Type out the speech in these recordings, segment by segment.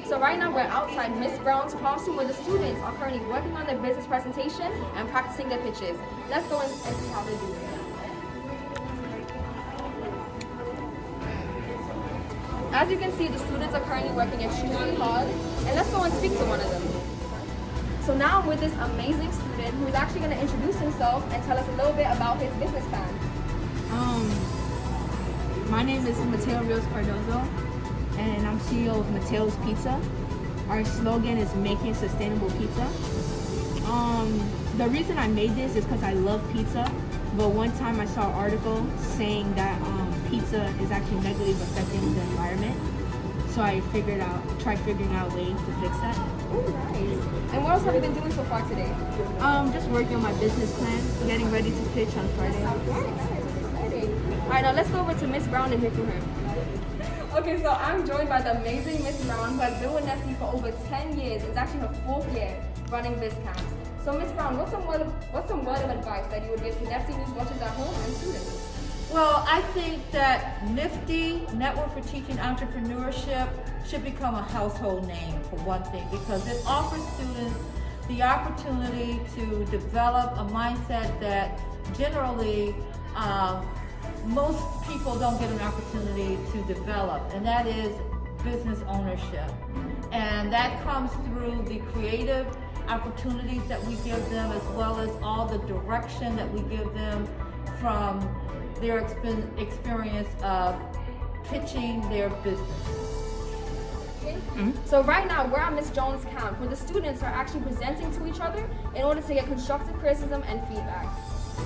So right now we're outside Miss Brown's classroom where the students are currently working on their business presentation and practicing their pitches. Let's go and see how they do it. As you can see, the students are currently working extremely hard, and let's go and speak to one of them. So now I'm with this amazing student who is actually going to introduce himself and tell us a little bit about his business plan. My name is Mateo Rios Cardozo, and I'm CEO of Mateo's Pizza. Our slogan is making sustainable pizza. The reason I made this is because I love pizza, but one time I saw an article saying that pizza is actually negatively affecting the environment. So I tried figuring out a way to fix that. Oh, nice. And what else have you been doing so far today? Just working on my business plan, getting ready to pitch on Friday. All right, now let's go over to Miss Brown and hear from her. Okay, so I'm joined by the amazing Miss Brown, who has been with NFTE for over 10 years. It's actually her 4th year running BizCamp. So Miss Brown, what's some word of advice that you would give to NFTE news watchers at home and students? Well, I think that NFTE, Network for Teaching Entrepreneurship, should become a household name for one thing, because it offers students the opportunity to develop a mindset that generally most people don't get an opportunity to develop, and that is business ownership. And that comes through the creative opportunities that we give them, as well as all the direction that we give them from their experience of pitching their business. So right now we're at Miss Jones' camp, where the students are actually presenting to each other in order to get constructive criticism and feedback.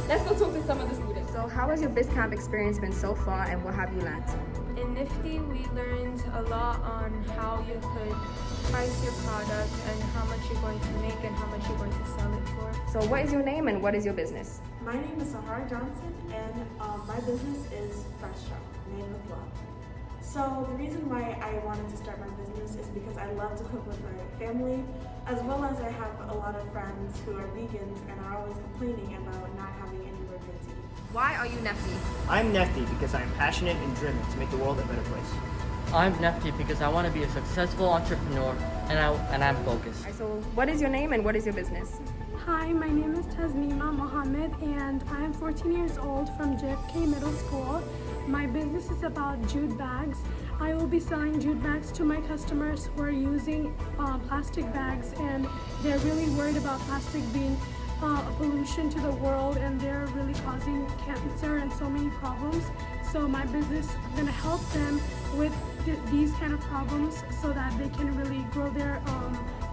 Let's go talk to some of the students. So how has your BizCamp experience been so far, and what have you learned? In NFTE, we learned a lot on how you could price your product and how much you're going to make and how much you're going to sell it for. So what is your name and what is your business? My name is Sahara Johnson, and my business is Fresh Shop, Name with Love. So the reason why I wanted to start my business is because I love to cook with my family, as well as I have a lot of friends who are vegans and are always complaining about not having anywhere good to eat. Why are you NFTE? I'm NFTE because I'm passionate and driven to make the world a better place. I'm NFTE because I want to be a successful entrepreneur and I'm focused. All right, so what is your name and what is your business? Hi, my name is Tasneema Mohammed, and I am 14 years old from JFK Middle School. My business is about jute bags. I will be selling jute bags to my customers who are using plastic bags, and they're really worried about plastic being a pollution to the world, and they're really causing cancer and so many problems. So my business is going to help them with these kind of problems so that they can really grow their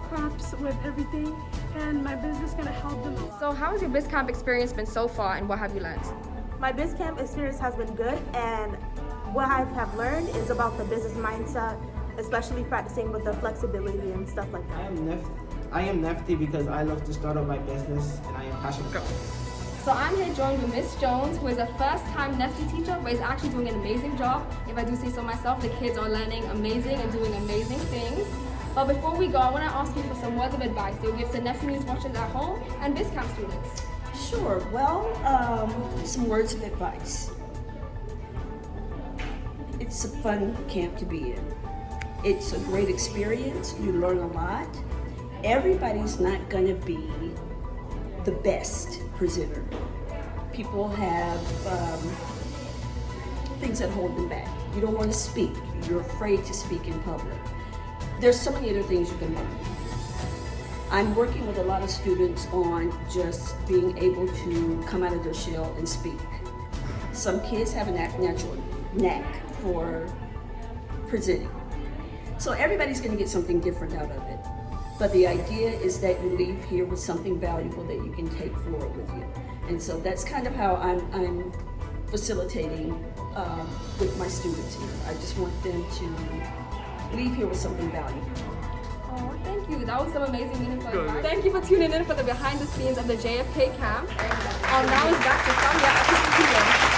crops with everything, and my business is going to help them a lot. So how has your BizCamp experience been so far, and what have you learned? My BizCamp experience has been good, and what I have learned is about the business mindset, especially practicing with the flexibility and stuff like that. I am NFTE because I love to start up my business and I am passionate about it. So I'm here joined with Miss Jones, who is a first-time NFTE teacher, but is actually doing an amazing job. If I do say so myself, the kids are learning amazing and doing amazing things. But before we go, I want to ask you for some words of advice that you'll give to NFTE news watchers at home and BizCamp students. Sure. Well, some words of advice. It's a fun camp to be in. It's a great experience. You learn a lot. Everybody's not going to be the best presenter. People have things that hold them back. You don't want to speak. You're afraid to speak in public. There's so many other things you can learn. I'm working with a lot of students on just being able to come out of their shell and speak. Some kids have a natural knack for presenting. So everybody's going to get something different out of it. But the idea is that you leave here with something valuable that you can take forward with you. And so that's kind of how I'm facilitating with my students here. I just want them to leave here with something valuable. Oh, thank you. That was some amazing, meaningful advice. Thank you for tuning in for the behind the scenes of the JFK camp. Now it's back to Sonia at the studio.